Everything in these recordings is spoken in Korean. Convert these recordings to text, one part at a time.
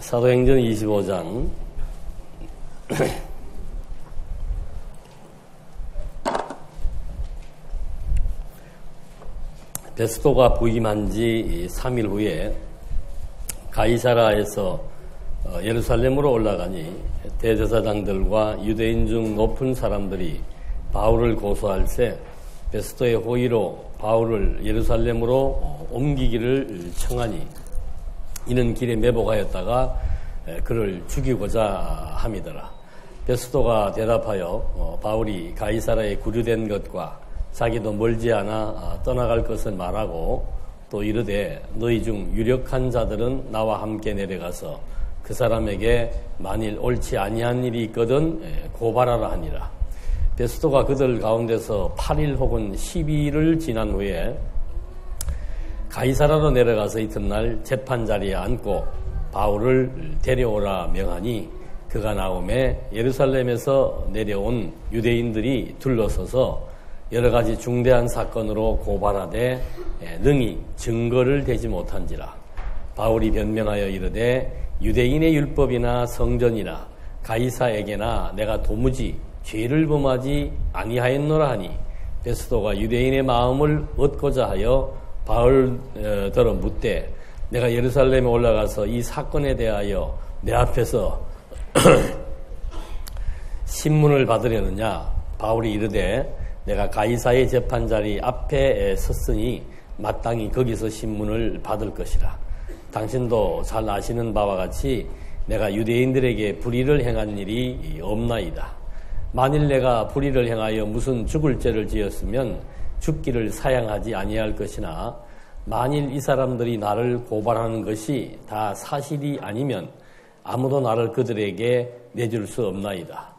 사도행전 25장 베스도가 부임한 지 3일 후에 가이사라에서 예루살렘으로 올라가니 대제사장들과 유대인 중 높은 사람들이 바울을 고소할세 베스도의 호의로 바울을 예루살렘으로 옮기기를 청하니 이는 길에 매복하였다가 그를 죽이고자 함이더라. 베스도가 대답하여 바울이 가이사라에 구류된 것과 자기도 멀지 않아 떠나갈 것을 말하고 또 이르되 너희 중 유력한 자들은 나와 함께 내려가서 그 사람에게 만일 옳지 아니한 일이 있거든 고발하라 하니라. 베스도가 그들 가운데서 8일 혹은 12일을 지난 후에 가이사라로 내려가서 이튿날 재판 자리에 앉고 바울을 데려오라 명하니 그가 나오매 예루살렘에서 내려온 유대인들이 둘러서서 여러 가지 중대한 사건으로 고발하되 능히 증거를 대지 못한지라. 바울이 변명하여 이르되 유대인의 율법이나 성전이나 가이사에게나 내가 도무지 죄를 범하지 아니하였노라 하니 베스도가 유대인의 마음을 얻고자 하여 바울더러 묻되 내가 예루살렘에 올라가서 이 사건에 대하여 내 앞에서 신문을 받으려느냐. 바울이 이르되 내가 가이사의 재판자리 앞에 섰으니 마땅히 거기서 신문을 받을 것이라. 당신도 잘 아시는 바와 같이 내가 유대인들에게 불의를 행한 일이 없나이다. 만일 내가 불의를 행하여 무슨 죽을 죄를 지었으면 죽기를 사양하지 아니할 것이나 만일 이 사람들이 나를 고발하는 것이 다 사실이 아니면 아무도 나를 그들에게 내줄 수 없나이다.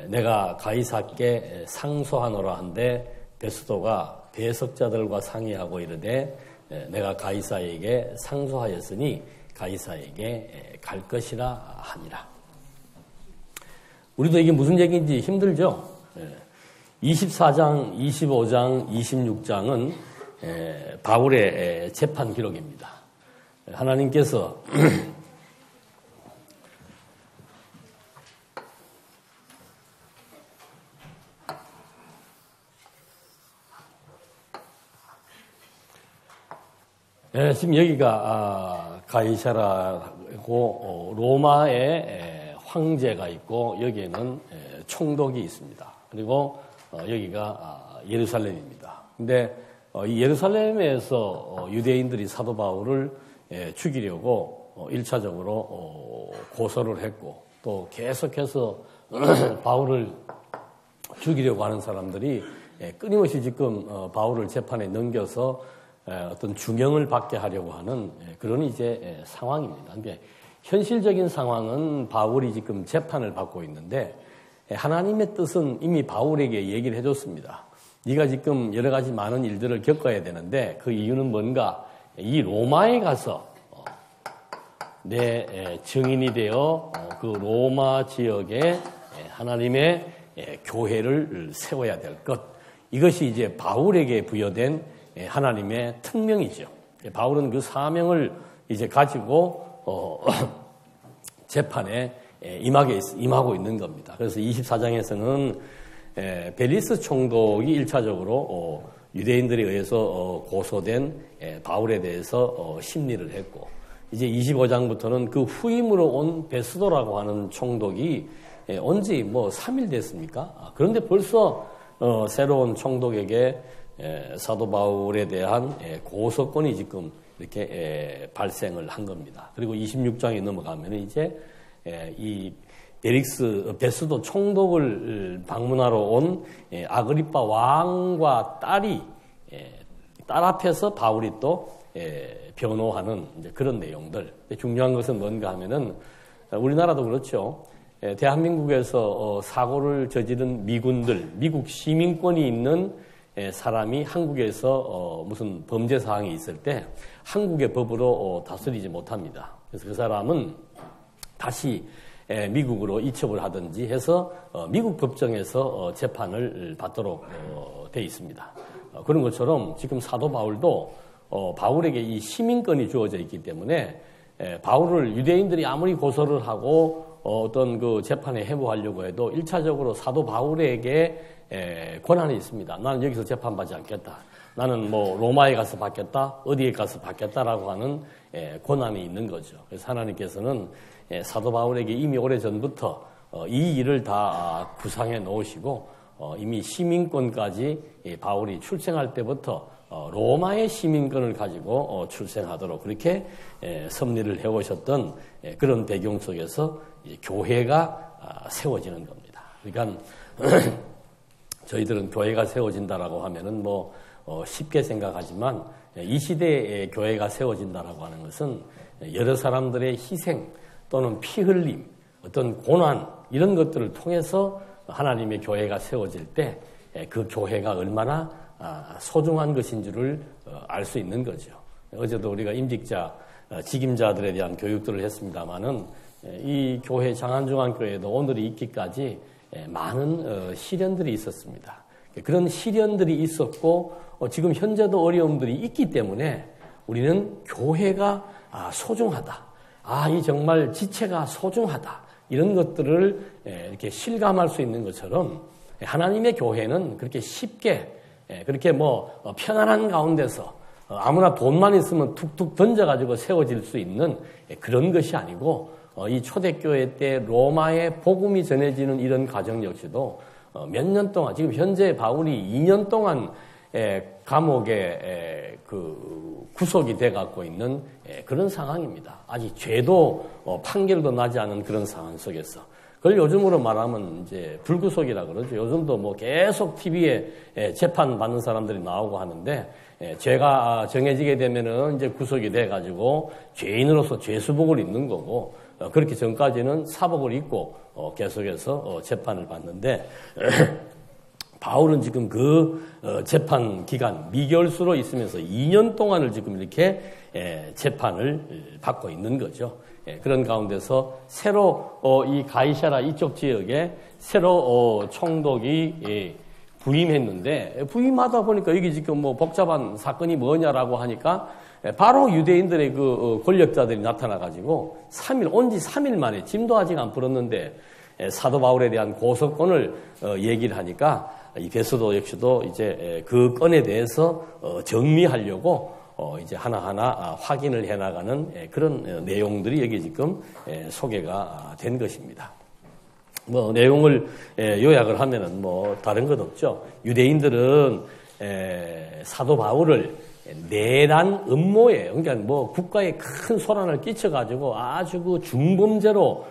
내가 가이사께 상소하노라 한데 베스도가 배석자들과 상의하고 이르되 내가 가이사에게 상소하였으니 가이사에게 갈 것이라 하니라. 우리도 이게 무슨 얘기인지 힘들죠? 24장, 25장, 26장은 바울의 재판 기록입니다. 하나님께서 지금 여기가 가이사라고 로마의 황제가 있고 여기에는 총독이 있습니다. 그리고 여기가 예루살렘입니다. 근데 이 예루살렘에서 유대인들이 사도 바울을 죽이려고 1차적으로 고소를 했고 또 계속해서 바울을 죽이려고 하는 사람들이 끊임없이 지금 바울을 재판에 넘겨서 어떤 중형을 받게 하려고 하는 그런 이제 상황입니다. 근데 현실적인 상황은 바울이 지금 재판을 받고 있는데 하나님의 뜻은 이미 바울에게 얘기를 해줬습니다. 네가 지금 여러 가지 많은 일들을 겪어야 되는데 그 이유는 뭔가 이 로마에 가서 내 증인이 되어 그 로마 지역에 하나님의 교회를 세워야 될 것. 이것이 이제 바울에게 부여된 하나님의 특명이죠. 바울은 그 사명을 이제 가지고 재판에 임하고 있는 겁니다. 그래서 24장에서는 벨리스 총독이 1차적으로 유대인들에 의해서 고소된 바울에 대해서 심리를 했고 이제 25장부터는 그 후임으로 온 베스도라고 하는 총독이 온 지 3일 됐습니까? 그런데 벌써 새로운 총독에게 사도 바울에 대한 고소건이 지금 이렇게 발생을 한 겁니다. 그리고 26장에 넘어가면 이제 이 베스도 총독을 방문하러 온 아그리파 왕과 딸 앞에서 바울이 또 변호하는 이제 그런 내용들. 중요한 것은 뭔가 하면은 우리나라도 그렇죠. 대한민국에서 사고를 저지른 미국 시민권이 있는 사람이 한국에서 무슨 범죄 사항이 있을 때 한국의 법으로 다스리지 못합니다. 그래서 그 사람은 다시 미국으로 이첩을 하든지 해서 미국 법정에서 재판을 받도록 돼 있습니다. 그런 것처럼 지금 사도 바울도 바울에게 이 시민권이 주어져 있기 때문에 바울을 유대인들이 아무리 고소를 하고 어떤 그 재판에 해부하려고 해도 1차적으로 사도 바울에게 권한이 있습니다. 나는 여기서 재판받지 않겠다. 나는 뭐 로마에 가서 받겠다, 어디에 가서 받겠다라고 하는 권한이 있는 거죠. 그래서 하나님께서는 사도 바울에게 이미 오래전부터 이 일을 다 구상해 놓으시고 이미 시민권까지 바울이 출생할 때부터 로마의 시민권을 가지고 출생하도록 그렇게 섭리를 해오셨던 그런 배경 속에서 교회가 세워지는 겁니다. 그러니까 저희들은 교회가 세워진다라고 하면은 뭐 쉽게 생각하지만 이 시대에 교회가 세워진다라고 하는 것은 여러 사람들의 희생 또는 피 흘림, 어떤 고난 이런 것들을 통해서 하나님의 교회가 세워질 때 그 교회가 얼마나 소중한 것인 줄을 알 수 있는 거죠. 어제도 우리가 임직자, 직임자들에 대한 교육들을 했습니다마는 이 교회 장안중앙교회도 오늘이 있기까지 많은 시련들이 있었습니다. 그런 시련들이 있었고 지금 현재도 어려움들이 있기 때문에 우리는 교회가 소중하다. 이 정말 지체가 소중하다. 이런 것들을 이렇게 실감할 수 있는 것처럼 하나님의 교회는 그렇게 쉽게 그렇게 뭐 편안한 가운데서 아무나 돈만 있으면 툭툭 던져가지고 세워질 수 있는 그런 것이 아니고 이 초대교회 때 로마의 복음이 전해지는 이런 과정 역시도 몇 년 동안 지금 현재 바울이 2년 동안 감옥에 그 구속이 돼 갖고 있는 그런 상황입니다. 아직 죄도 판결도 나지 않은 그런 상황 속에서 그걸 요즘으로 말하면 이제 불구속이라 그러죠. 요즘도 뭐 계속 TV에 재판 받는 사람들이 나오고 하는데 죄가 정해지게 되면은 이제 구속이 돼 가지고 죄인으로서 죄수복을 입는 거고 그렇기 전까지는 사복을 입고 계속해서 재판을 받는데 바울은 지금 그 재판 기간 미결수로 있으면서 2년 동안을 지금 이렇게 재판을 받고 있는 거죠. 그런 가운데서 새로 이 가이사라 이쪽 지역에 새로 총독이 부임했는데 부임하다 보니까 여기 지금 뭐 복잡한 사건이 뭐냐라고 하니까 바로 유대인들의 그 권력자들이 나타나가지고 온 지 3일 만에 짐도 아직 안 풀었는데 사도 바울에 대한 고소권을 얘기를 하니까 이 베스도 역시도 이제 그 건에 대해서 정리하려고 이제 하나하나 확인을 해나가는 그런 내용들이 여기 지금 소개가 된 것입니다. 뭐 내용을 요약을 하면은 뭐 다른 것 없죠. 유대인들은 사도 바울을 내란 음모예요. 그러니까 뭐 국가에 큰 소란을 끼쳐가지고 아주 그 중범죄로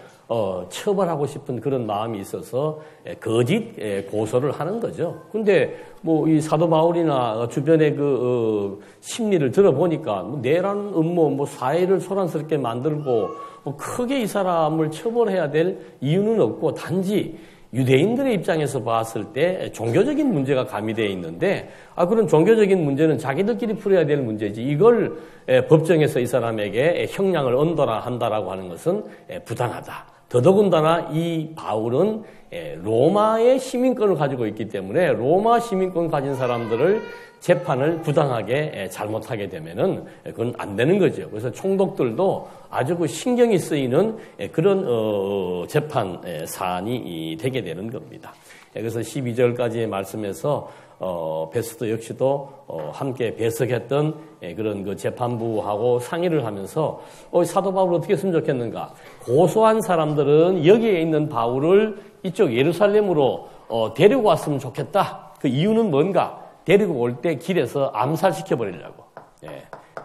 처벌하고 싶은 그런 마음이 있어서 거짓 고소를 하는 거죠. 근데 뭐 이 사도 바울이나 주변의 그 심리를 들어보니까 뭐 내란 음모, 뭐 사회를 소란스럽게 만들고 뭐 크게 이 사람을 처벌해야 될 이유는 없고 단지 유대인들의 입장에서 봤을 때 종교적인 문제가 가미되어 있는데 그런 종교적인 문제는 자기들끼리 풀어야 될 문제지 이걸 법정에서 이 사람에게 형량을 언도라 한다라고 하는 것은 부당하다. 더더군다나 이 바울은 로마의 시민권을 가지고 있기 때문에 로마 시민권 가진 사람들을 재판을 부당하게 잘못하게 되면은 그건 안 되는 거죠. 그래서 총독들도 아주 그 신경이 쓰이는 그런 재판 사안이 되게 되는 겁니다. 그래서 12절까지의 말씀에서 베스도 역시도 함께 배석했던 그런 그 재판부하고 상의를 하면서 사도 바울 어떻게 했으면 좋겠는가? 고소한 사람들은 여기에 있는 바울을 이쪽 예루살렘으로 데리고 왔으면 좋겠다. 그 이유는 뭔가? 데리고 올 때 길에서 암살시켜 버리려고.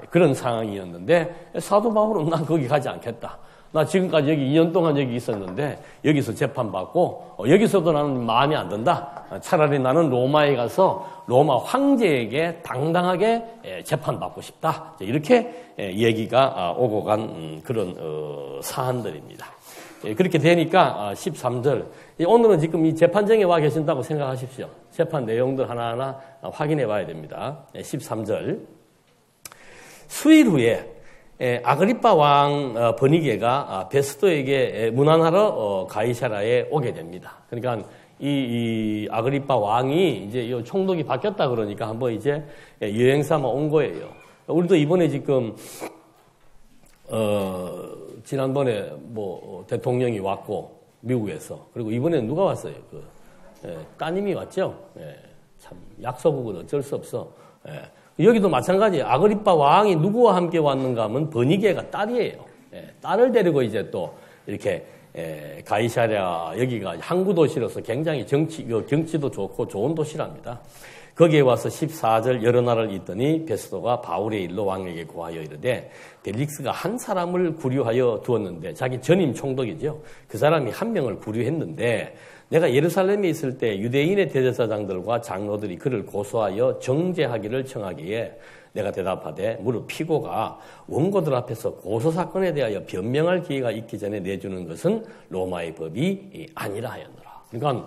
그런 상황이었는데 사도 바울은 난 거기 가지 않겠다. 나 지금까지 여기 2년 동안 여기 있었는데 여기서 재판받고 여기서도 나는 마음이 안 든다. 차라리 나는 로마에 가서 로마 황제에게 당당하게 재판받고 싶다. 이렇게 얘기가 오고 간 그런 사안들입니다. 그렇게 되니까 13절 오늘은 지금 이 재판정에 와 계신다고 생각하십시오. 재판 내용들 하나하나 확인해 봐야 됩니다. 13절 수일 후에 아그리빠 왕 버니게가 베스도에게 문안하러 가이사라에 오게 됩니다. 그러니까 이 아그리빠 왕이 이제 이 총독이 바뀌었다 그러니까 한번 이제 여행 삼아 온 거예요. 우리도 이번에 지금 지난번에 뭐 대통령이 왔고 미국에서 그리고 이번에 누가 왔어요? 따님이 왔죠. 참 약소국은 어쩔 수 없어. 여기도 마찬가지. 아그리빠 왕이 누구와 함께 왔는가 하면 버니게가 딸이에요. 딸을 데리고 이제 또 이렇게 가이사랴 여기가 항구 도시로서 굉장히 경치도 좋고 좋은 도시랍니다. 거기에 와서 14절 여러 날을 있더니 베스도가 바울의 일로 왕에게 고하여 이르되 벨릭스가 한 사람을 구류하여 두었는데 자기 전임 총독이죠. 그 사람이 한 명을 구류했는데 내가 예루살렘에 있을 때 유대인의 대제사장들과 장로들이 그를 고소하여 정죄하기를 청하기에 내가 대답하되 무릇 피고가 원고들 앞에서 고소사건에 대하여 변명할 기회가 있기 전에 내주는 것은 로마의 법이 아니라 하였노라. 그러니까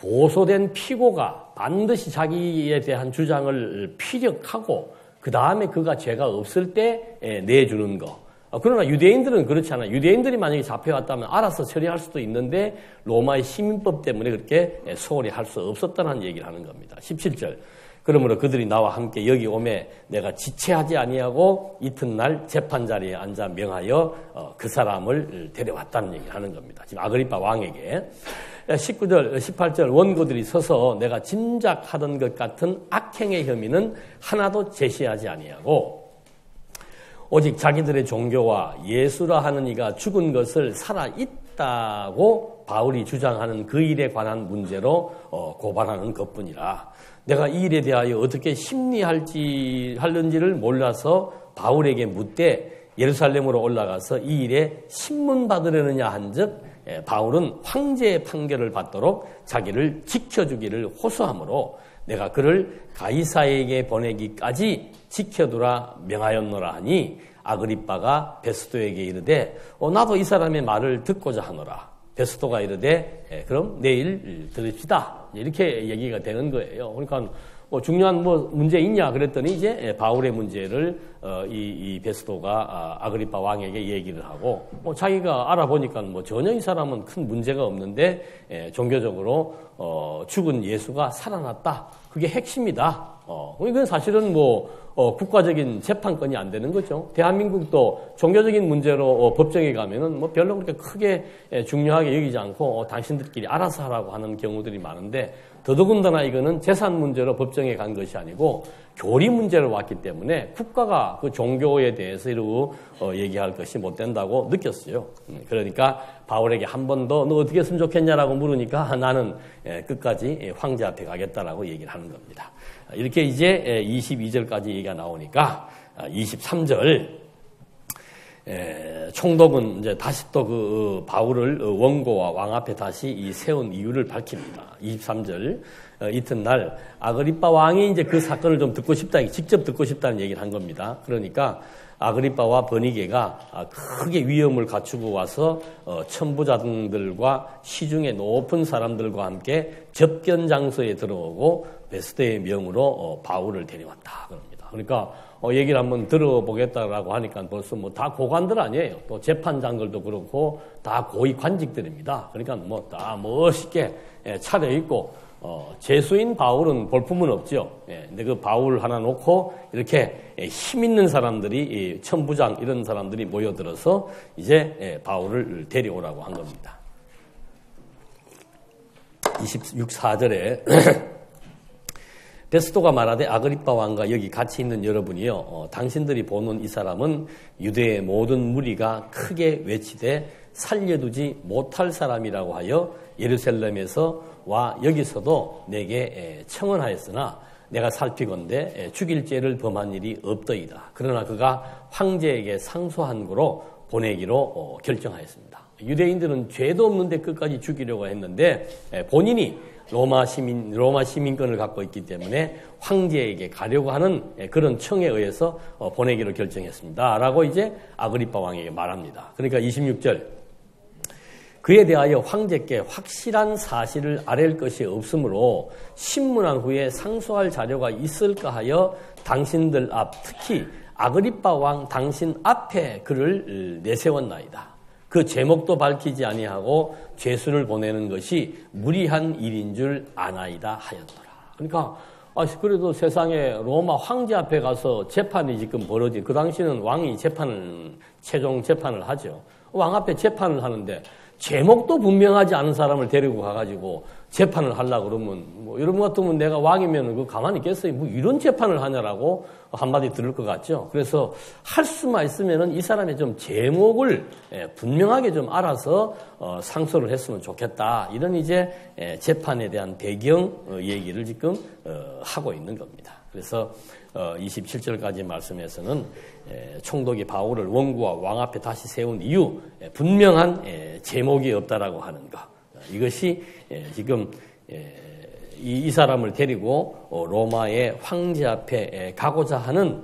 고소된 피고가 반드시 자기에 대한 주장을 피력하고 그 다음에 그가 죄가 없을 때 내주는 거. 그러나 유대인들은 그렇지 않아요. 유대인들이 만약에 잡혀왔다면 알아서 처리할 수도 있는데 로마의 시민법 때문에 그렇게 소홀히 할 수 없었다는 얘기를 하는 겁니다. 17절. 그러므로 그들이 나와 함께 여기 오매 내가 지체하지 아니하고 이튿날 재판 자리에 앉아 명하여 그 사람을 데려왔다는 얘기를 하는 겁니다. 지금 아그리빠 왕에게. 19절, 18절 원고들이 서서 내가 짐작하던 것 같은 악행의 혐의는 하나도 제시하지 아니하고 오직 자기들의 종교와 예수라 하는 이가 죽은 것을 살아있다고 바울이 주장하는 그 일에 관한 문제로 고발하는 것뿐이라. 내가 이 일에 대하여 어떻게 심리할는지를 몰라서 바울에게 묻되 예루살렘으로 올라가서 이 일에 신문 받으려느냐 한즉 바울은 황제의 판결을 받도록 자기를 지켜주기를 호소하므로 내가 그를 가이사에게 보내기까지 지켜두라 명하였노라 하니 아그리빠가 베스도에게 이르되 나도 이 사람의 말을 듣고자 하노라. 베스도가 이르되 그럼 내일 들읍시다. 이렇게 얘기가 되는 거예요. 그러니까 중요한 문제 있냐 그랬더니 이제 바울의 문제를 이 베스도가 아그리빠 왕에게 얘기를 하고 자기가 알아보니까 전혀 이 사람은 큰 문제가 없는데 종교적으로 죽은 예수가 살아났다. 그게 핵심이다. 이건 사실은 국가적인 재판권이 안 되는 거죠. 대한민국도 종교적인 문제로 법정에 가면은 별로 그렇게 크게 중요하게 여기지 않고 당신들끼리 알아서 하라고 하는 경우들이 많은데 더더군다나 이거는 재산 문제로 법정에 간 것이 아니고 교리 문제로 왔기 때문에 국가가 그 종교에 대해서 이러고 얘기할 것이 못 된다고 느꼈어요. 그러니까 바울에게 한 번 더 너 어떻게 했으면 좋겠냐라고 물으니까 나는 끝까지 황제 앞에 가겠다라고 얘기를 하는 겁니다. 이렇게 이제 22절까지 얘기가 나오니까 23절 총독은 이제 다시 또 그 바울을 원고와 왕 앞에 다시 세운 이유를 밝힙니다. 23절 이튿날 아그리빠 왕이 이제 그 사건을 좀 듣고 싶다, 직접 듣고 싶다는 얘기를 한 겁니다. 그러니까 아그리빠와 버니게가 크게 위험을 갖추고 와서 천부장들과 시중에 높은 사람들과 함께 접견 장소에 들어오고 베스도의 명으로 바울을 데려왔다 그럽니다. 그러니까 얘기를 한번 들어보겠다라고 하니까 벌써 다 고관들 아니에요. 또 재판장들도 그렇고 다 고위 관직들입니다. 그러니까 다 멋있게 차려입고 제수인 바울은 볼품은 없죠. 근데 그 바울 하나 놓고 이렇게 힘 있는 사람들이 천부장 이런 사람들이 모여들어서 이제 바울을 데려오라고 한 겁니다. 24절에 베스도가 말하되 아그리빠 왕과 여기 같이 있는 여러분이요 당신들이 보는 이 사람은 유대의 모든 무리가 크게 외치되 살려두지 못할 사람이라고 하여 예루살렘에서 와 여기서도 내게 청언하였으나 내가 살피건대 죽일 죄를 범한 일이 없더이다. 그러나 그가 황제에게 상소한 거로 보내기로 결정하였습니다. 유대인들은 죄도 없는데 끝까지 죽이려고 했는데 본인이 로마 시민권을 갖고 있기 때문에 황제에게 가려고 하는 그런 청에 의해서 보내기로 결정했습니다. 라고 이제 아그리빠 왕에게 말합니다. 그러니까 26절 그에 대하여 황제께 확실한 사실을 아랠 것이 없으므로 신문한 후에 상소할 자료가 있을까 하여 당신들 앞 특히 아그리빠 왕 당신 앞에 그를 내세웠나이다. 그 제목도 밝히지 아니하고 죄수를 보내는 것이 무리한 일인 줄 아나이다 하였더라. 그러니까 그래도 세상에 로마 황제 앞에 가서 재판이 지금 벌어진, 그 당시는 왕이 최종 재판을 하죠. 왕 앞에 재판을 하는데 제목도 분명하지 않은 사람을 데리고 가가지고 재판을 하려고 그러면, 여러분 같으면 내가 왕이면 그거 가만히 있겠어요? 이런 재판을 하냐라고 한마디 들을 것 같죠? 그래서 할 수만 있으면은 이 사람의 좀 제목을 분명하게 좀 알아서 상소를 했으면 좋겠다. 이런 이제 재판에 대한 배경 얘기를 지금 하고 있는 겁니다. 그래서 27절까지 말씀에서는 총독이 바울을 원구와 왕 앞에 다시 세운 이유, 분명한 제목이 없다라고 하는 것. 이것이 지금 이 사람을 데리고 로마의 황제 앞에 가고자 하는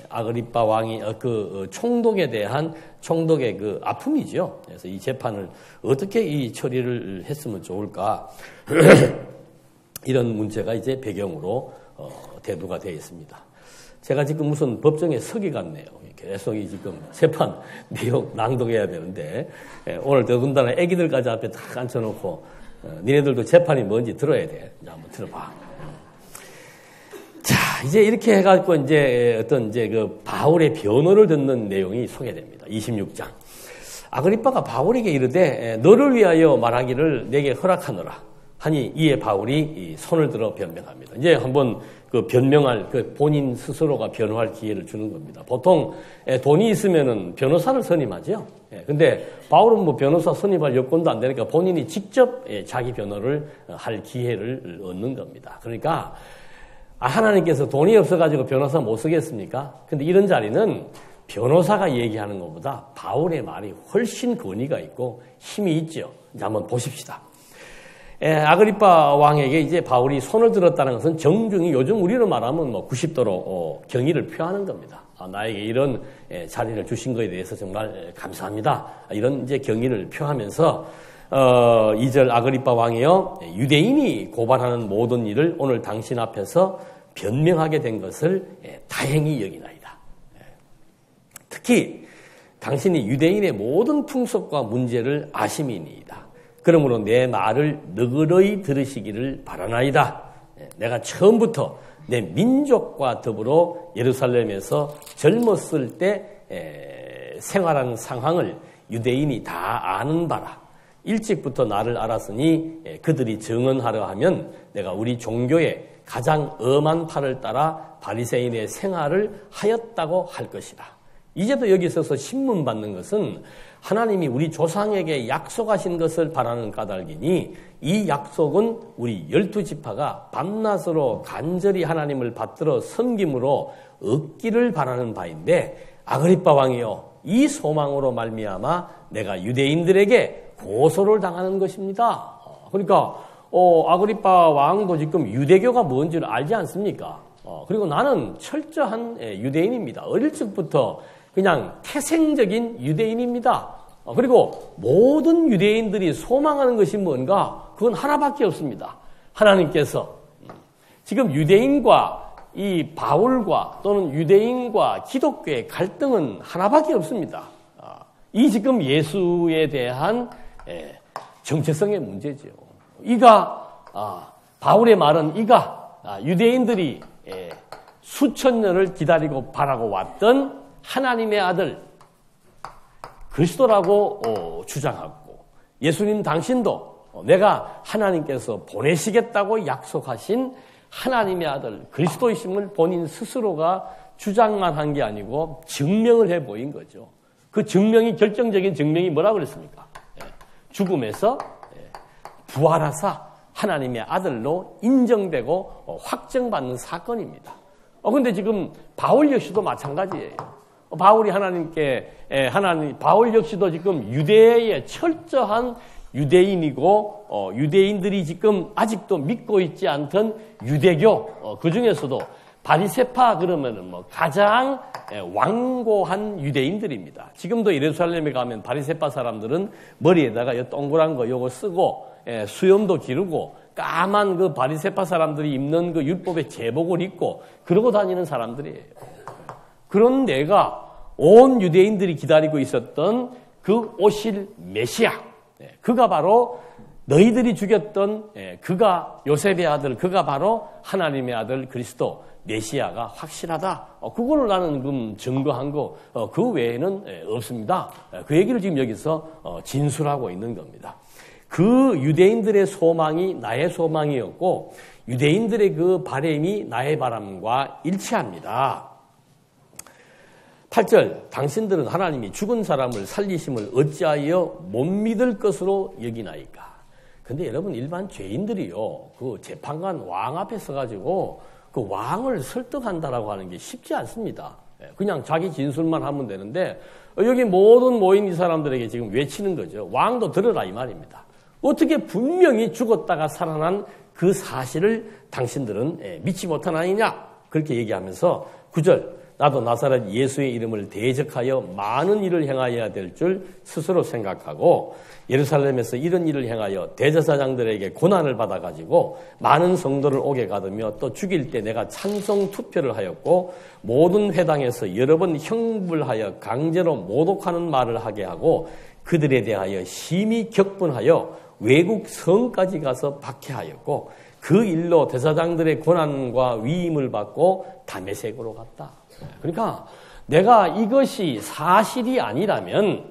아그리빠 왕이 그 총독에 대한 총독의 그 아픔이죠. 그래서 이 재판을 어떻게 이 처리를 했으면 좋을까 이런 문제가 이제 배경으로 대두가 되어 있습니다. 제가 지금 무슨 법정에 서기 같네요. 계속 지금 재판 내용 낭독해야 되는데 오늘 더군다나 애기들까지 앞에 딱 앉혀놓고 니네들도 재판이 뭔지 들어야 돼. 이제 한번 들어봐. 자, 이제 이렇게 해가지고 이제 어떤 이제 그 바울의 변호를 듣는 내용이 소개됩니다. 26장. 아그리빠가 바울에게 이르되 너를 위하여 말하기를 내게 허락하노라 하니 이에 바울이 손을 들어 변명합니다. 이제 한번 그 변명할, 그 본인 스스로가 변호할 기회를 주는 겁니다. 보통 돈이 있으면은 변호사를 선임하죠. 근데 바울은 뭐 변호사 선임할 여건도 안 되니까 본인이 직접 자기 변호를 할 기회를 얻는 겁니다. 그러니까 하나님께서 돈이 없어가지고 변호사 못 쓰겠습니까? 근데 이런 자리는 변호사가 얘기하는 것보다 바울의 말이 훨씬 권위가 있고 힘이 있죠. 이제 한번 보십시다. 아그리빠 왕에게 이제 바울이 손을 들었다는 것은 정중히 요즘 우리로 말하면 뭐 90도로 경의를 표하는 겁니다. 나에게 이런 자리를 주신 것에 대해서 정말 감사합니다. 이런 이제 경의를 표하면서 2절 아그리빠 왕이여 유대인이 고발하는 모든 일을 오늘 당신 앞에서 변명하게 된 것을 다행히 여기나이다. 특히 당신이 유대인의 모든 풍속과 문제를 아심이니이다. 그러므로 내 말을 너그러이 들으시기를 바라나이다. 내가 처음부터 내 민족과 더불어 예루살렘에서 젊었을 때 생활하는 상황을 유대인이 다 아는 바라. 일찍부터 나를 알았으니 그들이 증언하려 하면 내가 우리 종교의 가장 엄한 팔을 따라 바리새인의 생활을 하였다고 할 것이다. 이제도 여기 있어서 신문 받는 것은 하나님이 우리 조상에게 약속하신 것을 바라는 까닭이니 이 약속은 우리 12지파가 밤낮으로 간절히 하나님을 받들어 섬김으로 얻기를 바라는 바인데 아그리빠 왕이여 이 소망으로 말미암아 내가 유대인들에게 고소를 당하는 것입니다. 그러니까 아그리빠 왕도 지금 유대교가 뭔지를 알지 않습니까? 그리고 나는 철저한 유대인입니다. 어릴 적부터 그냥 태생적인 유대인입니다. 그리고 모든 유대인들이 소망하는 것이 뭔가? 그건 하나밖에 없습니다. 하나님께서 지금 유대인과 이 바울과 또는 유대인과 기독교의 갈등은 하나밖에 없습니다. 이 지금 예수에 대한 정체성의 문제죠. 바울의 말은 유대인들이 수천 년을 기다리고 바라고 왔던 하나님의 아들 그리스도라고 주장하고 예수님 당신도 내가 하나님께서 보내시겠다고 약속하신 하나님의 아들 그리스도이심을 본인 스스로가 주장만 한 게 아니고 증명을 해 보인 거죠. 그 증명이 결정적인 증명이 뭐라고 그랬습니까? 죽음에서 부활하사 하나님의 아들로 인정되고 확정받는 사건입니다. 근데 지금 바울 역시도 마찬가지예요. 바울 역시도 지금 유대의 철저한 유대인이고, 유대인들이 지금 아직도 믿고 있지 않던 유대교, 그 중에서도 바리새파 그러면은 가장 완고한 유대인들입니다. 지금도 예루살렘에 가면 바리새파 사람들은 머리에다가 동그란 거 요거 쓰고, 수염도 기르고, 까만 그 바리새파 사람들이 입는 그 율법의 제복을 입고, 그러고 다니는 사람들이에요. 그런 내가 온 유대인들이 기다리고 있었던 그 오실 메시아, 그가 바로 너희들이 죽였던 그가 요셉의 아들, 그가 바로 하나님의 아들 그리스도 메시아가 확실하다. 그거를 나는 증거한 거, 그 외에는 없습니다. 그 얘기를 지금 여기서 진술하고 있는 겁니다. 그 유대인들의 소망이 나의 소망이었고 유대인들의 그 바람이 나의 바람과 일치합니다. 8절, 당신들은 하나님이 죽은 사람을 살리심을 어찌하여 못 믿을 것으로 여기나이까. 근데 여러분, 일반 죄인들이요, 그 재판관 왕 앞에 서가지고 그 왕을 설득한다라고 하는 게 쉽지 않습니다. 그냥 자기 진술만 하면 되는데, 여기 모든 모인 이 사람들에게 지금 외치는 거죠. 왕도 들으라 이 말입니다. 어떻게 분명히 죽었다가 살아난 그 사실을 당신들은 믿지 못하나이냐? 그렇게 얘기하면서 9절, 나도 나사렛 예수의 이름을 대적하여 많은 일을 행하여야 될 줄 스스로 생각하고 예루살렘에서 이런 일을 행하여 대제사장들에게 고난을 받아가지고 많은 성도를 오게 가두며 또 죽일 때 내가 찬송 투표를 하였고 모든 회당에서 여러 번 형벌하여 강제로 모독하는 말을 하게 하고 그들에 대하여 심히 격분하여 외국 성까지 가서 박해하였고 그 일로 대사장들의 고난과 위임을 받고 다메섹으로 갔다. 그러니까 내가 이것이 사실이 아니라면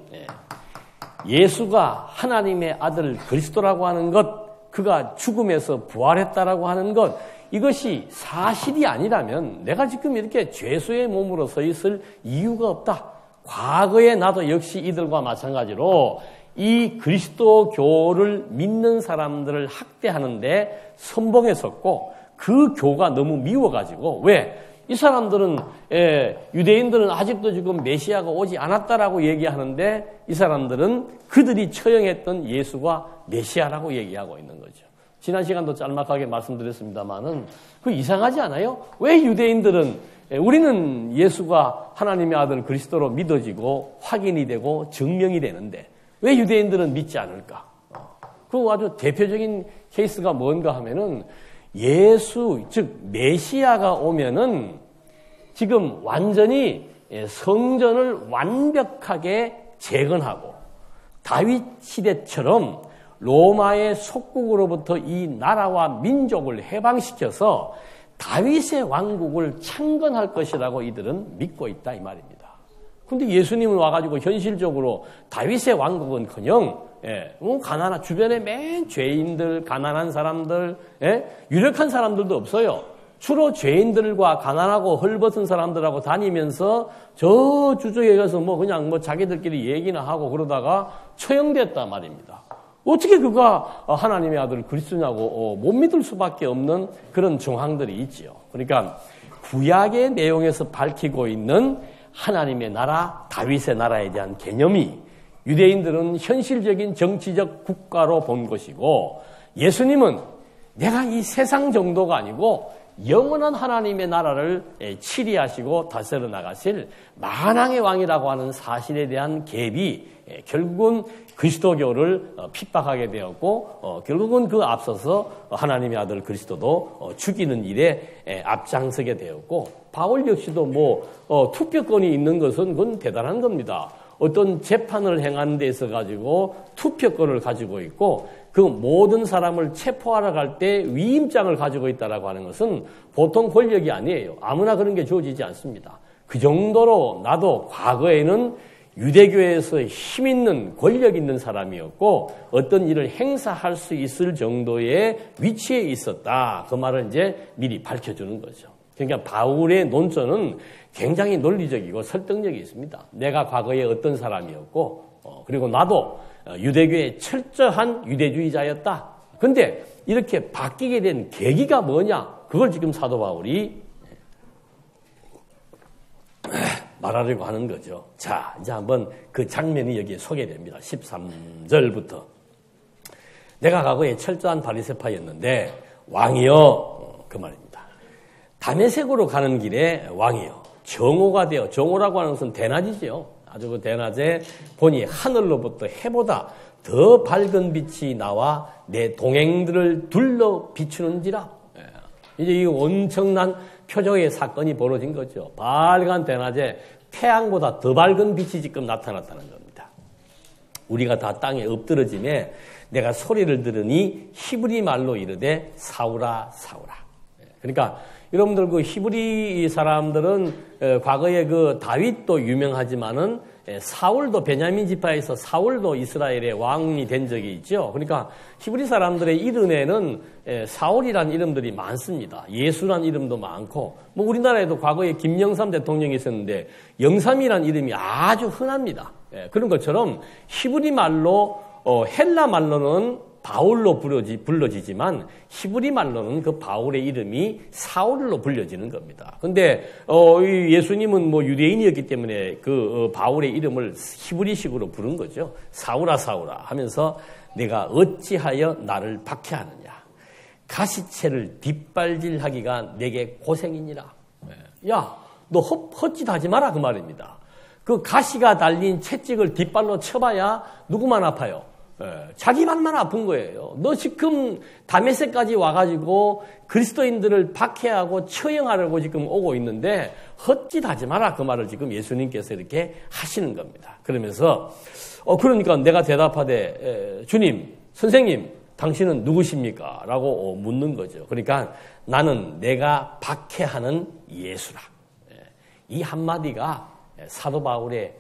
예수가 하나님의 아들 그리스도라고 하는 것, 그가 죽음에서 부활했다라고 하는 것, 이것이 사실이 아니라면 내가 지금 이렇게 죄수의 몸으로 서 있을 이유가 없다. 과거에 나도 역시 이들과 마찬가지로 이 그리스도교를 믿는 사람들을 학대하는데 선봉했었고 그 교가 너무 미워가지고 왜? 이 사람들은 유대인들은 아직도 지금 메시아가 오지 않았다라고 얘기하는데 이 사람들은 그들이 처형했던 예수가 메시아라고 얘기하고 있는 거죠. 지난 시간도 짤막하게 말씀드렸습니다만은 그 이상하지 않아요? 왜 유대인들은 우리는 예수가 하나님의 아들 그리스도로 믿어지고 확인이 되고 증명이 되는데 왜 유대인들은 믿지 않을까? 그 아주 대표적인 케이스가 뭔가 하면은 예수, 즉 메시아가 오면은 지금 완전히 성전을 완벽하게 재건하고 다윗 시대처럼 로마의 속국으로부터 이 나라와 민족을 해방시켜서 다윗의 왕국을 창건할 것이라고 이들은 믿고 있다 이 말입니다. 근데 예수님은 와가지고 현실적으로 다윗의 왕국은커녕 가난한 주변에 맨 죄인들, 가난한 사람들, 유력한 사람들도 없어요. 주로 죄인들과 가난하고 헐벗은 사람들하고 다니면서 저 주저에 가서 그냥 자기들끼리 얘기나 하고 그러다가 처형됐단 말입니다. 어떻게 그가 하나님의 아들 그리스도냐고 못 믿을 수밖에 없는 그런 정황들이 있지요. 그러니까 구약의 내용에서 밝히고 있는 하나님의 나라, 다윗의 나라에 대한 개념이 유대인들은 현실적인 정치적 국가로 본 것이고 예수님은 내가 이 세상 정도가 아니고 영원한 하나님의 나라를 치리하시고 다스려 나가실 만왕의 왕이라고 하는 사실에 대한 갭이 결국은 그리스도교를 핍박하게 되었고 결국은 그 앞서서 하나님의 아들 그리스도도 죽이는 일에 앞장서게 되었고 바울 역시도 투표권이 있는 것은 그건 대단한 겁니다. 어떤 재판을 행하는 데 있어 가지고 투표권을 가지고 있고 그 모든 사람을 체포하러 갈 때 위임장을 가지고 있다라고 하는 것은 보통 권력이 아니에요. 아무나 그런 게 주어지지 않습니다. 그 정도로 나도 과거에는 유대교에서 힘 있는 권력 있는 사람이었고 어떤 일을 행사할 수 있을 정도의 위치에 있었다. 그 말을 이제 미리 밝혀주는 거죠. 그러니까 바울의 논조는 굉장히 논리적이고 설득력이 있습니다. 내가 과거에 어떤 사람이었고 그리고 나도 유대교의 철저한 유대주의자였다. 그런데 이렇게 바뀌게 된 계기가 뭐냐? 그걸 지금 사도 바울이 말하려고 하는 거죠. 자, 이제 한번 그 장면이 여기에 소개됩니다. 13절부터. 내가 과거에 철저한 바리새파였는데 왕이여, 그 말입니다. 다메섹으로 가는 길에 왕이여, 정오가 되어, 정오라고 하는 것은 대낮이죠. 아주 그 대낮에 보니 하늘로부터 해보다 더 밝은 빛이 나와 내 동행들을 둘러 비추는지라. 이제 이 엄청난 표적의 사건이 벌어진 거죠. 빨간 대낮에 태양보다 더 밝은 빛이 지금 나타났다는 겁니다. 우리가 다 땅에 엎드러짐에 내가 소리를 들으니 히브리 말로 이르되 사울아 사울아. 그러니까 여러분들 그 히브리 사람들은 과거에 그 다윗도 유명하지만은 사울도 베냐민 지파에서 사울도 이스라엘의 왕이 된 적이 있죠. 그러니까 히브리 사람들의 이름에는 사울이라는 이름들이 많습니다. 예수라는 이름도 많고 뭐 우리나라에도 과거에 김영삼 대통령이 있었는데 영삼이라는 이름이 아주 흔합니다. 그런 것처럼 히브리 말로 헬라 말로는 바울로 불러지지만 히브리 말로는 그 바울의 이름이 사울로 불려지는 겁니다. 근데 예수님은 뭐 유대인이었기 때문에 그 바울의 이름을 히브리식으로 부른 거죠. 사울아 사울아 하면서 내가 어찌하여 나를 박해하느냐. 가시채를 뒷발질하기가 내게 고생이니라. 야, 너 헛짓하지 마라 그 말입니다. 그 가시가 달린 채찍을 뒷발로 쳐봐야 누구만 아파요? 자기만만 아픈 거예요. 너 지금 다메섹까지 와가지고 그리스도인들을 박해하고 처형하려고 지금 오고 있는데 헛짓하지 마라 그 말을 지금 예수님께서 이렇게 하시는 겁니다. 그러면서 그러니까 내가 대답하되 주님, 선생님, 당신은 누구십니까? 라고 묻는 거죠. 그러니까 나는 내가 박해하는 예수라. 이 한마디가 사도 바울의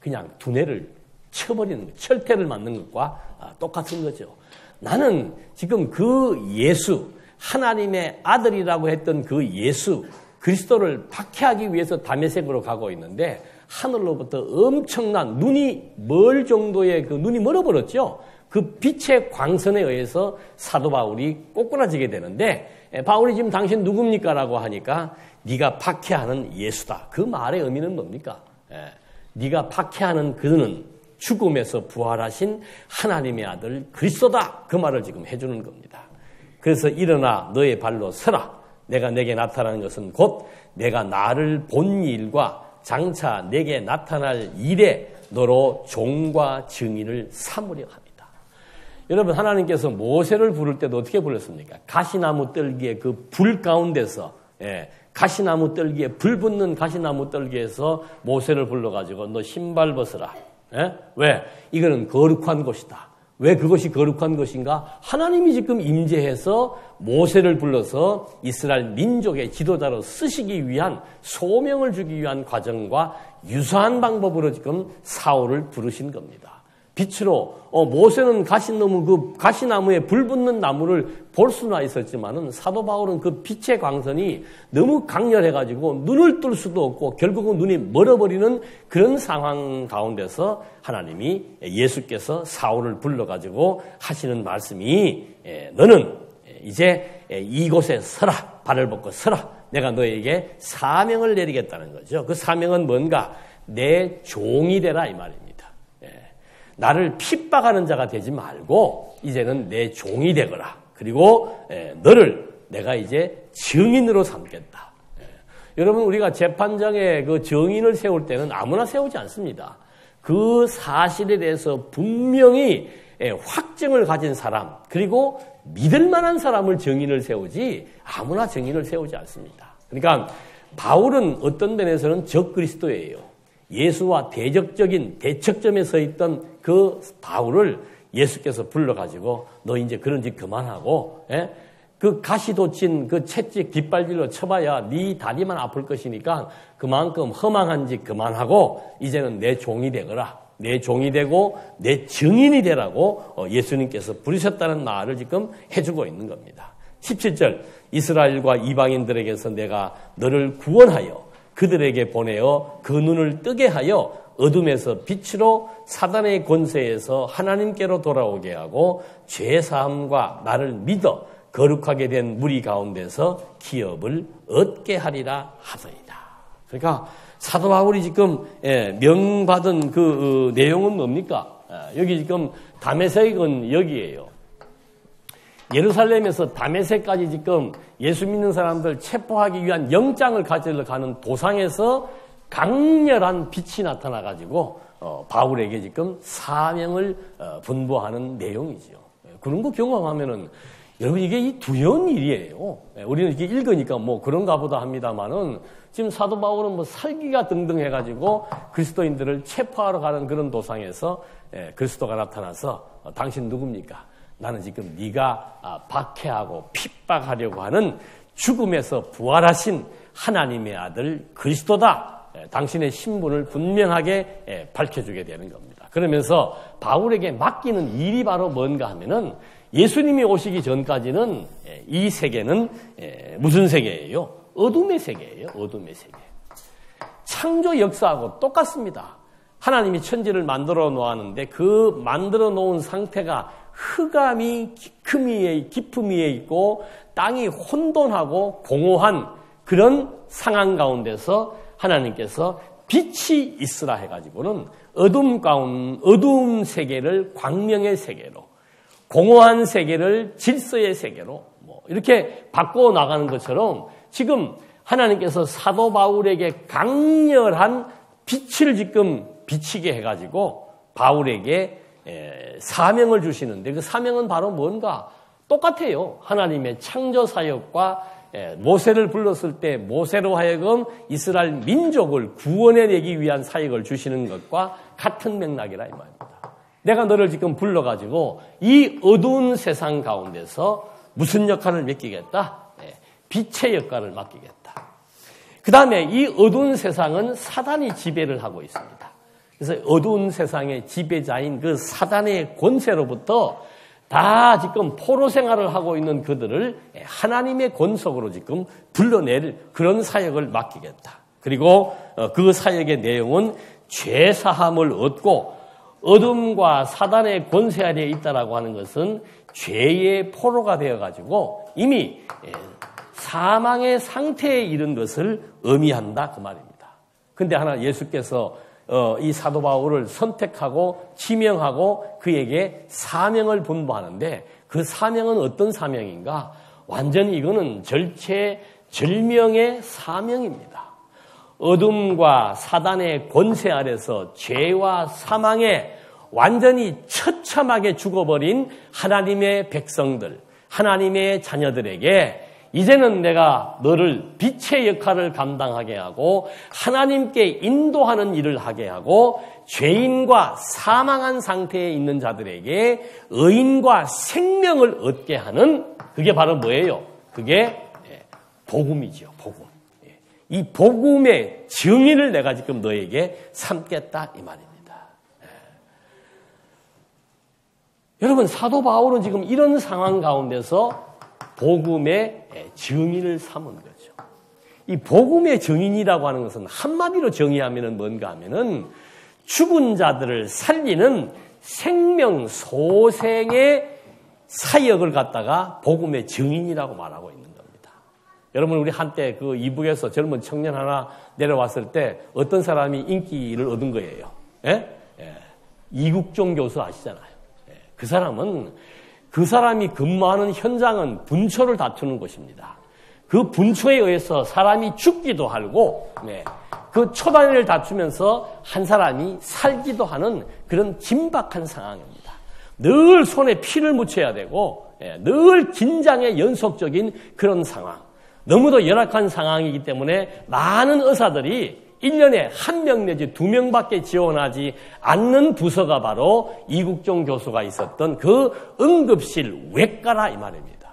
그냥 두뇌를 쳐버리는, 철퇴를 맞는 것과 똑같은 거죠. 나는 지금 그 예수, 하나님의 아들이라고 했던 그 예수, 그리스도를 박해하기 위해서 다메섹으로 가고 있는데 하늘로부터 엄청난 눈이 멀 정도의 그 눈이 멀어버렸죠. 그 빛의 광선에 의해서 사도 바울이 꼬꾸라지게 되는데 바울이 지금 당신 누굽니까? 라고 하니까 네가 박해하는 예수다. 그 말의 의미는 뭡니까? 네가 박해하는 그는 죽음에서 부활하신 하나님의 아들 그리스도다. 그 말을 지금 해주는 겁니다. 그래서 일어나 너의 발로 서라. 내가 내게 나타나는 것은 곧 내가 나를 본 일과 장차 내게 나타날 일에 너로 종과 증인을 삼으려 합니다. 여러분 하나님께서 모세를 부를 때도 어떻게 불렀습니까? 가시나무 떨기의 그 불 가운데서 가시나무 떨기에 불 붙는 가시나무 떨기에서 모세를 불러가지고 너 신발 벗어라. 왜? 이거는 거룩한 곳이다. 왜 그것이 거룩한 것인가? 하나님이 지금 임재해서 모세를 불러서 이스라엘 민족의 지도자로 쓰시기 위한 소명을 주기 위한 과정과 유사한 방법으로 지금 사울을 부르신 겁니다. 빛으로 모세는 가시나무에 불 붙는 나무를 볼 수나 있었지만은 사도 바울은 그 빛의 광선이 너무 강렬해가지고 눈을 뜰 수도 없고 결국은 눈이 멀어버리는 그런 상황 가운데서 하나님이 예수께서 사울을 불러가지고 하시는 말씀이 너는 이제 이곳에 서라. 발을 벗고 서라. 내가 너에게 사명을 내리겠다는 거죠. 그 사명은 뭔가? 내 종이 되라 이 말입니다. 나를 핍박하는 자가 되지 말고 이제는 내 종이 되거라. 그리고 너를 내가 이제 증인으로 삼겠다. 여러분 우리가 재판장에 그 증인을 세울 때는 아무나 세우지 않습니다. 그 사실에 대해서 분명히 확증을 가진 사람 그리고 믿을 만한 사람을 증인을 세우지 아무나 증인을 세우지 않습니다. 그러니까 바울은 어떤 면에서는 적그리스도예요. 예수와 대적적인 대척점에 서 있던 그 바울을 예수께서 불러가지고 너 이제 그런 짓 그만하고 그 가시 돋친 그 채찍 뒷발질로 쳐봐야 네 다리만 아플 것이니까 그만큼 허망한 짓 그만하고 이제는 내 종이 되거라. 내 종이 되고 내 증인이 되라고 예수님께서 부르셨다는 말을 지금 해주고 있는 겁니다. 17절 이스라엘과 이방인들에게서 내가 너를 구원하여 그들에게 보내어 그 눈을 뜨게 하여 어둠에서 빛으로 사단의 권세에서 하나님께로 돌아오게 하고 죄사함과 나를 믿어 거룩하게 된 무리 가운데서 기업을 얻게 하리라 하더이다. 그러니까 사도 바울이 지금 명받은 그 내용은 뭡니까? 여기 지금 다메섹은 여기에요. 예루살렘에서 다메섹까지 지금 예수 믿는 사람들 체포하기 위한 영장을 가지러 가는 도상에서 강렬한 빛이 나타나가지고 바울에게 지금 사명을 분부하는 내용이죠. 그런 거 경험하면은 여러분, 이게 이 두려운 일이에요. 우리는 이렇게 읽으니까 뭐 그런가 보다 합니다만은 지금 사도 바울은 뭐 살기가 등등 해가지고 그리스도인들을 체포하러 가는 그런 도상에서 그리스도가 나타나서 당신 누굽니까? 나는 지금 네가 박해하고 핍박하려고 하는 죽음에서 부활하신 하나님의 아들 그리스도다. 당신의 신분을 분명하게 밝혀주게 되는 겁니다. 그러면서 바울에게 맡기는 일이 바로 뭔가 하면은 예수님이 오시기 전까지는 이 세계는 무슨 세계예요? 어둠의 세계예요. 어둠의 세계. 창조 역사하고 똑같습니다. 하나님이 천지를 만들어 놓았는데 그 만들어 놓은 상태가 흑암이 깊음 위에 있고 땅이 혼돈하고 공허한 그런 상황 가운데서 하나님께서 빛이 있으라 해가지고는 어둠 세계를 광명의 세계로, 공허한 세계를 질서의 세계로 이렇게 바꿔 나가는 것처럼 지금 하나님께서 사도 바울에게 강렬한 빛을 지금 비치게 해가지고 바울에게 사명을 주시는데 그 사명은 바로 뭔가 똑같아요. 하나님의 창조 사역과 모세를 불렀을 때 모세로 하여금 이스라엘 민족을 구원해내기 위한 사역을 주시는 것과 같은 맥락이라 이 말입니다. 내가 너를 지금 불러가지고 이 어두운 세상 가운데서 무슨 역할을 맡기겠다? 빛의 역할을 맡기겠다. 그 다음에 이 어두운 세상은 사단이 지배를 하고 있습니다. 그래서 어두운 세상의 지배자인 그 사단의 권세로부터 다 지금 포로 생활을 하고 있는 그들을 하나님의 권속으로 지금 불러낼 그런 사역을 맡기겠다. 그리고 그 사역의 내용은 죄 사함을 얻고 어둠과 사단의 권세 아래에 있다라고 하는 것은 죄의 포로가 되어가지고 이미 사망의 상태에 이른 것을 의미한다 그 말입니다. 근데 하나 예수께서 이 사도 바울을 선택하고 지명하고 그에게 사명을 분부하는데 그 사명은 어떤 사명인가? 완전히 이거는 절체절명의 사명입니다. 어둠과 사단의 권세 아래서 죄와 사망에 완전히 처참하게 죽어버린 하나님의 백성들, 하나님의 자녀들에게 이제는 내가 너를 빛의 역할을 감당하게 하고 하나님께 인도하는 일을 하게 하고 죄인과 사망한 상태에 있는 자들에게 의인과 생명을 얻게 하는 그게 바로 뭐예요? 그게 복음이죠. 복음. 이 복음의 증인을 내가 지금 너에게 삼겠다 이 말입니다. 여러분 사도 바울은 지금 이런 상황 가운데서 복음의 증인을 삼은 거죠. 이 복음의 증인이라고 하는 것은 한마디로 정의하면 뭔가 하면은 죽은 자들을 살리는 생명 소생의 사역을 갖다가 복음의 증인이라고 말하고 있는 겁니다. 여러분 우리 한때 그 이북에서 젊은 청년 하나 내려왔을 때 어떤 사람이 인기를 얻은 거예요. 이국종 교수 아시잖아요. 그 사람이 근무하는 현장은 분초를 다투는 곳입니다. 그 분초에 의해서 사람이 죽기도 하고, 그 초단위를 다투면서 한 사람이 살기도 하는 그런 긴박한 상황입니다. 늘 손에 피를 묻혀야 되고, 늘 긴장의 연속적인 그런 상황. 너무도 열악한 상황이기 때문에 많은 의사들이 1년에 1명 내지 2명밖에 지원하지 않는 부서가 바로 이국종 교수가 있었던 그 응급실 외과라 이 말입니다.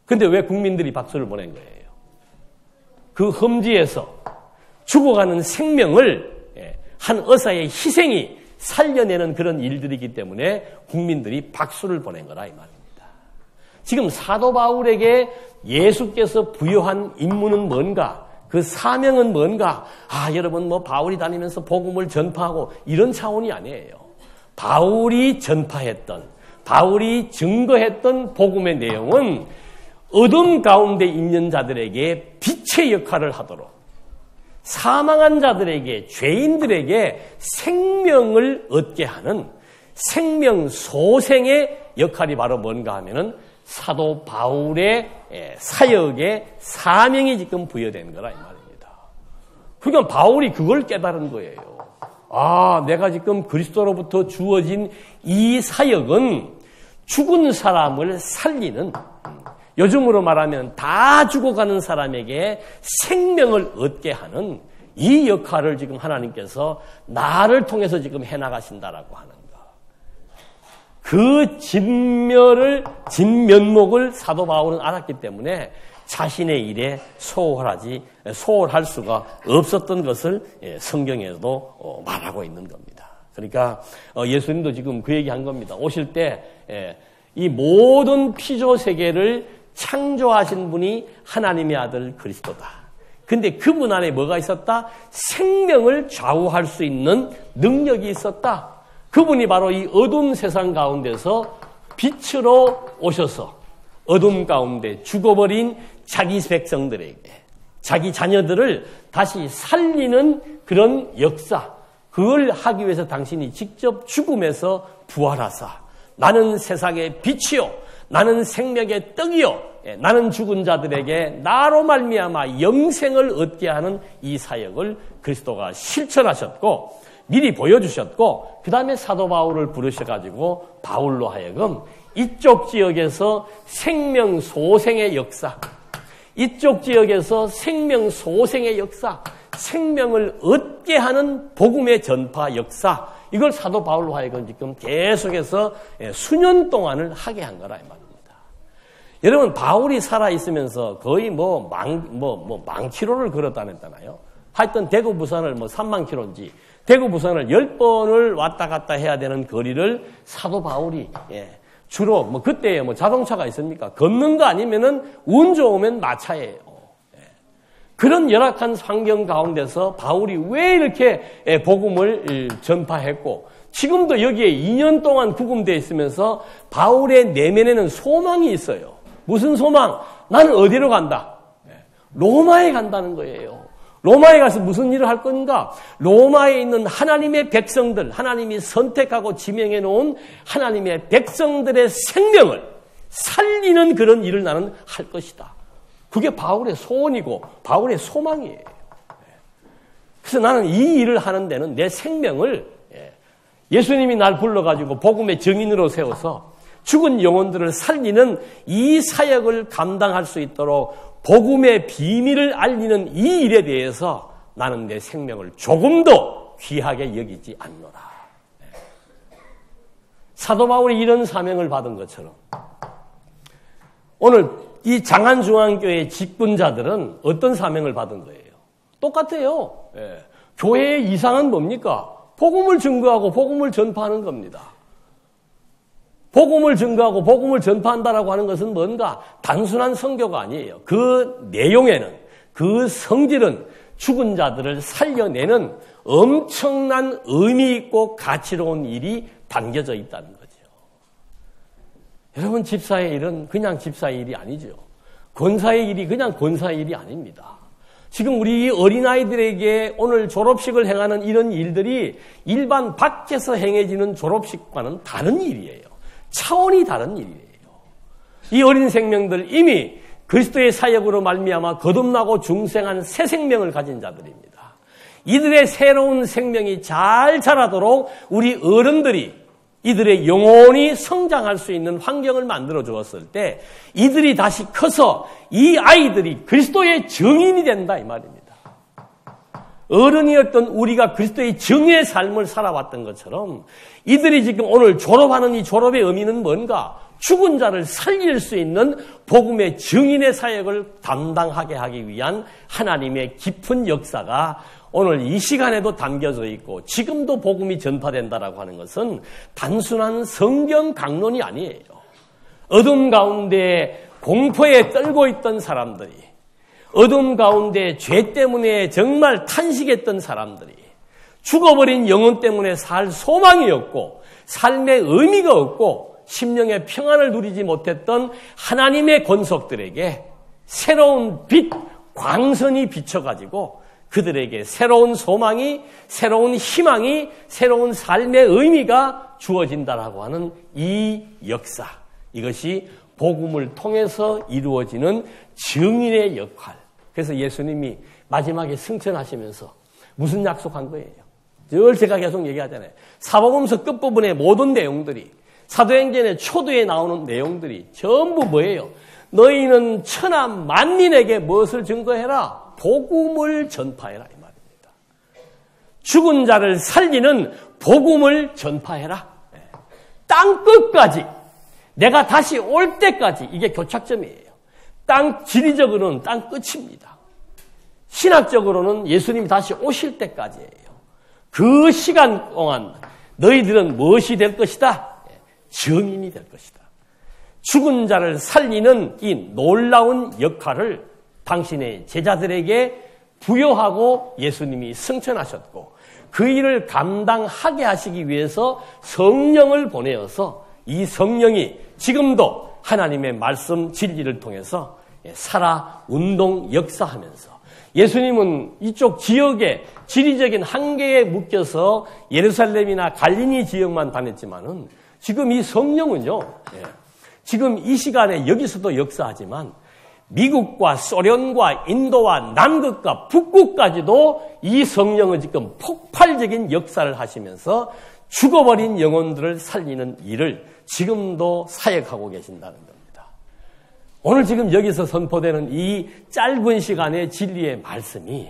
근데 왜 국민들이 박수를 보낸 거예요? 그 험지에서 죽어가는 생명을 한 의사의 희생이 살려내는 그런 일들이기 때문에 국민들이 박수를 보낸 거라 이 말입니다. 지금 사도 바울에게 예수께서 부여한 임무는 뭔가? 그 사명은 뭔가? 여러분 바울이 다니면서 복음을 전파하고 이런 차원이 아니에요. 바울이 전파했던, 바울이 증거했던 복음의 내용은 어둠 가운데 있는 자들에게 빛의 역할을 하도록 사망한 자들에게, 죄인들에게 생명을 얻게 하는 생명 소생의 역할이 바로 뭔가 하면은 사도 바울의 사역의 사명이 지금 부여된 거라 이 말입니다. 그러니까 바울이 그걸 깨달은 거예요. 내가 지금 그리스도로부터 주어진 이 사역은 죽은 사람을 살리는, 요즘으로 말하면 다 죽어가는 사람에게 생명을 얻게 하는 이 역할을 지금 하나님께서 나를 통해서 지금 해나가신다라고 하는 거. 그 진면목을 사도 바울은 알았기 때문에 자신의 일에 소홀할 수가 없었던 것을 성경에도 말하고 있는 겁니다. 그러니까 예수님도 지금 그 얘기한 겁니다. 오실 때 이 모든 피조 세계를 창조하신 분이 하나님의 아들 그리스도다. 근데 그분 안에 뭐가 있었다? 생명을 좌우할 수 있는 능력이 있었다. 그분이 바로 이 어두운 세상 가운데서 빛으로 오셔서 어둠 가운데 죽어버린 자기 백성들에게, 자기 자녀들을 다시 살리는 그런 역사, 그걸 하기 위해서 당신이 직접 죽음에서 부활하사 나는 세상의 빛이요, 나는 생명의 떡이요, 나는 죽은 자들에게 나로 말미암아 영생을 얻게 하는 이 사역을 그리스도가 실천하셨고 미리 보여주셨고, 그 다음에 사도 바울을 부르셔가지고 바울로 하여금 이쪽 지역에서 생명 소생의 역사, 이쪽 지역에서 생명 소생의 역사, 생명을 얻게 하는 복음의 전파 역사, 이걸 사도 바울로 하여금 지금 계속해서 수년 동안을 하게 한 거라 이 말입니다. 여러분, 바울이 살아있으면서 거의 만 킬로를 걸었다냈잖아요. 하여튼 대구 부산을 3만 킬로인지 대구 부산을 10번을 왔다 갔다 해야 되는 거리를 사도 바울이 주로 그때 자동차가 있습니까? 걷는 거 아니면은 운 좋으면 마차예요. 그런 열악한 환경 가운데서 바울이 왜 이렇게 복음을 전파했고, 지금도 여기에 2년 동안 구금되어 있으면서 바울의 내면에는 소망이 있어요. 무슨 소망? 나는 어디로 간다? 로마에 간다는 거예요. 로마에 가서 무슨 일을 할 건가? 로마에 있는 하나님의 백성들, 하나님이 선택하고 지명해 놓은 하나님의 백성들의 생명을 살리는 그런 일을 나는 할 것이다. 그게 바울의 소원이고 바울의 소망이에요. 그래서 나는 이 일을 하는 데는 내 생명을, 예수님이 날 불러가지고 복음의 증인으로 세워서 죽은 영혼들을 살리는 이 사역을 감당할 수 있도록 복음의 비밀을 알리는 이 일에 대해서 나는 내 생명을 조금도 귀하게 여기지 않노라. 사도 바울이 이런 사명을 받은 것처럼 오늘 이 장안중앙교회 직분자들은 어떤 사명을 받은 거예요? 똑같아요. 교회의 이상은 뭡니까? 복음을 증거하고 복음을 전파하는 겁니다. 복음을 증거하고 복음을 전파한다라고 하는 것은 뭔가 단순한 선교가 아니에요. 그 내용에는, 그 성질은 죽은 자들을 살려내는 엄청난 의미 있고 가치로운 일이 담겨져 있다는 거죠. 여러분, 집사의 일은 그냥 집사의 일이 아니죠. 권사의 일이 그냥 권사의 일이 아닙니다. 지금 우리 어린아이들에게 오늘 졸업식을 행하는 이런 일들이 일반 밖에서 행해지는 졸업식과는 다른 일이에요. 차원이 다른 일이에요. 이 어린 생명들 이미 그리스도의 사역으로 말미암아 거듭나고 중생한 새 생명을 가진 자들입니다. 이들의 새로운 생명이 잘 자라도록 우리 어른들이 이들의 영혼이 성장할 수 있는 환경을 만들어 주었을 때 이들이 다시 커서 이 아이들이 그리스도의 증인이 된다 이 말입니다. 어른이었던 우리가 그리스도의 증인의 삶을 살아왔던 것처럼 이들이 지금 오늘 졸업하는 이 졸업의 의미는 뭔가? 죽은 자를 살릴 수 있는 복음의 증인의 사역을 담당하게 하기 위한 하나님의 깊은 역사가 오늘 이 시간에도 담겨져 있고 지금도 복음이 전파된다라고 하는 것은 단순한 성경 강론이 아니에요. 어둠 가운데 공포에 떨고 있던 사람들이, 어둠 가운데 죄 때문에 정말 탄식했던 사람들이, 죽어버린 영혼 때문에 살 소망이 없고 삶의 의미가 없고 심령의 평안을 누리지 못했던 하나님의 권속들에게 새로운 빛, 광선이 비춰가지고 그들에게 새로운 소망이, 새로운 희망이, 새로운 삶의 의미가 주어진다라고 하는 이 역사, 이것이 복음을 통해서 이루어지는 증인의 역할. 그래서 예수님이 마지막에 승천하시면서 무슨 약속한 거예요? 늘 제가 계속 얘기하잖아요. 사복음서 끝부분의 모든 내용들이 사도행전의 초두에 나오는 내용들이 전부 뭐예요? 너희는 천하 만민에게 무엇을 증거해라? 복음을 전파해라 이 말입니다. 죽은 자를 살리는 복음을 전파해라. 땅 끝까지 내가 다시 올 때까지 이게 교착점이에요. 땅 지리적으로는 땅 끝입니다. 신학적으로는 예수님이 다시 오실 때까지예요. 그 시간 동안 너희들은 무엇이 될 것이다? 증인이 될 것이다. 죽은 자를 살리는 이 놀라운 역할을 당신의 제자들에게 부여하고 예수님이 승천하셨고 그 일을 감당하게 하시기 위해서 성령을 보내어서 이 성령이 지금도 하나님의 말씀 진리를 통해서 살아 운동 역사하면서 예수님은 이쪽 지역의 지리적인 한계에 묶여서 예루살렘이나 갈릴리 지역만 다녔지만은 지금 이 성령은요, 지금 이 시간에 여기서도 역사하지만 미국과 소련과 인도와 남극과 북극까지도 이 성령은 지금 폭발적인 역사를 하시면서 죽어버린 영혼들을 살리는 일을 지금도 사역하고 계신다는 겁니다. 오늘 지금 여기서 선포되는 이 짧은 시간의 진리의 말씀이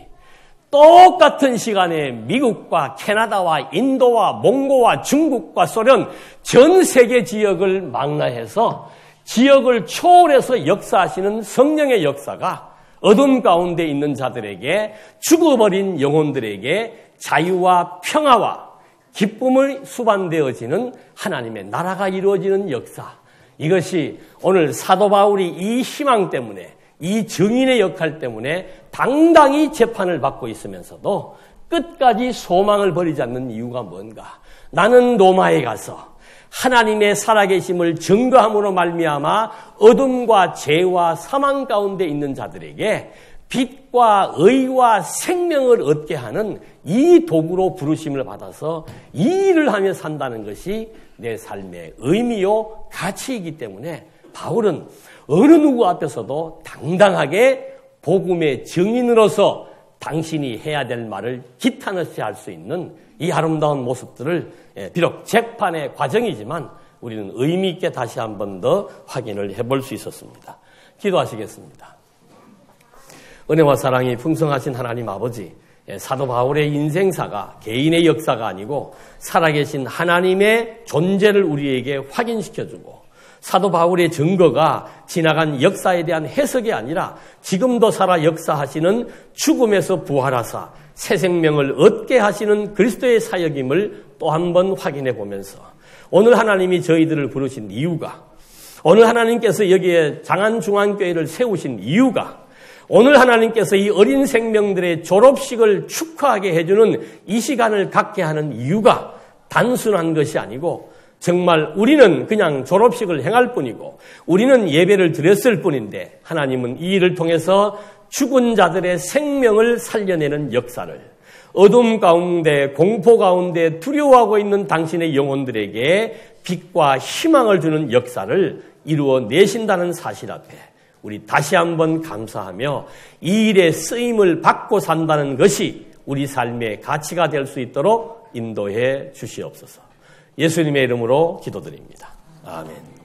똑같은 시간에 미국과 캐나다와 인도와 몽고와 중국과 소련 전 세계 지역을 망라해서 지역을 초월해서 역사하시는 성령의 역사가 어둠 가운데 있는 자들에게 죽어버린 영혼들에게 자유와 평화와 기쁨을 수반되어지는 하나님의 나라가 이루어지는 역사. 이것이 오늘 사도 바울이 이 희망 때문에 이 증인의 역할 때문에 당당히 재판을 받고 있으면서도 끝까지 소망을 버리지 않는 이유가 뭔가? 나는 로마에 가서 하나님의 살아계심을 증거함으로 말미암아 어둠과 죄와 사망 가운데 있는 자들에게 빛과 의와 생명을 얻게 하는 이 도구로 부르심을 받아서 이 일을 하며 산다는 것이 내 삶의 의미요 가치이기 때문에 바울은 어느 누구 앞에서도 당당하게 복음의 증인으로서 당신이 해야 될 말을 기탄없이 할 수 있는 이 아름다운 모습들을 비록 재판의 과정이지만 우리는 의미 있게 다시 한 번 더 확인을 해볼 수 있었습니다. 기도하시겠습니다. 은혜와 사랑이 풍성하신 하나님 아버지, 사도 바울의 인생사가 개인의 역사가 아니고 살아계신 하나님의 존재를 우리에게 확인시켜주고 사도 바울의 증거가 지나간 역사에 대한 해석이 아니라 지금도 살아 역사하시는 죽음에서 부활하사 새 생명을 얻게 하시는 그리스도의 사역임을 또 한 번 확인해 보면서 오늘 하나님이 저희들을 부르신 이유가, 오늘 하나님께서 여기에 장안중앙교회를 세우신 이유가, 오늘 하나님께서 이 어린 생명들의 졸업식을 축하하게 해주는 이 시간을 갖게 하는 이유가 단순한 것이 아니고 정말 우리는 그냥 졸업식을 행할 뿐이고 우리는 예배를 드렸을 뿐인데 하나님은 이 일을 통해서 죽은 자들의 생명을 살려내는 역사를 어둠 가운데 공포 가운데 두려워하고 있는 당신의 영혼들에게 빛과 희망을 주는 역사를 이루어내신다는 사실 앞에 우리 다시 한번 감사하며 이 일에 쓰임을 받고 산다는 것이 우리 삶의 가치가 될 수 있도록 인도해 주시옵소서. 예수님의 이름으로 기도드립니다. 아멘.